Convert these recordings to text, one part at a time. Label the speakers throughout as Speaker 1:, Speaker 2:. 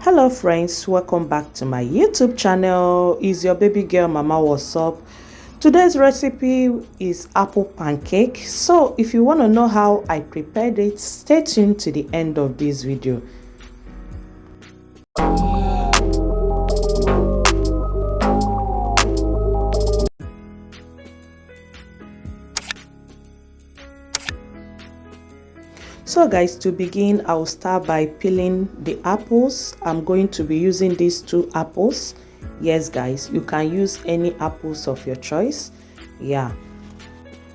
Speaker 1: Hello friends, welcome back to my YouTube channel. Is your baby girl Mama? What's up? Today's recipe is apple pancake. So if you want to know how I prepared it, stay tuned to the end of this video. So guys, to begin, I'll start by peeling the apples. I'm going to be using these 2 apples. Yes guys, you can use any apples of your choice. Yeah,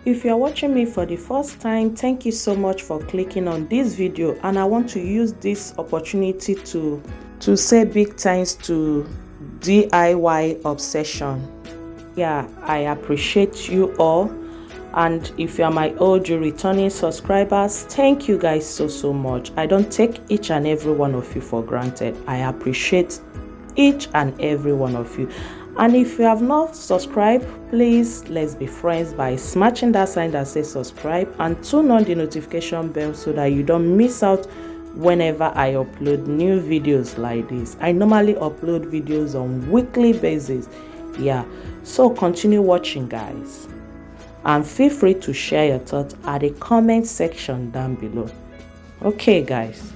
Speaker 1: if you're watching me for the first time, thank you so much for clicking on this video, and I want to use this opportunity to say big thanks to DIY Obsession. Yeah, I appreciate you all. And if you are my OG returning subscribers, thank you guys so much. I don't take each and every one of you for granted. I appreciate each and every one of you. And if you have not subscribed, please let's be friends by smashing that sign that says subscribe and turn on the notification bell so that you don't miss out whenever I upload new videos like this. I normally upload videos on weekly basis. Yeah, so continue watching guys, and feel free to share your thoughts at the comment section down below. Okay guys.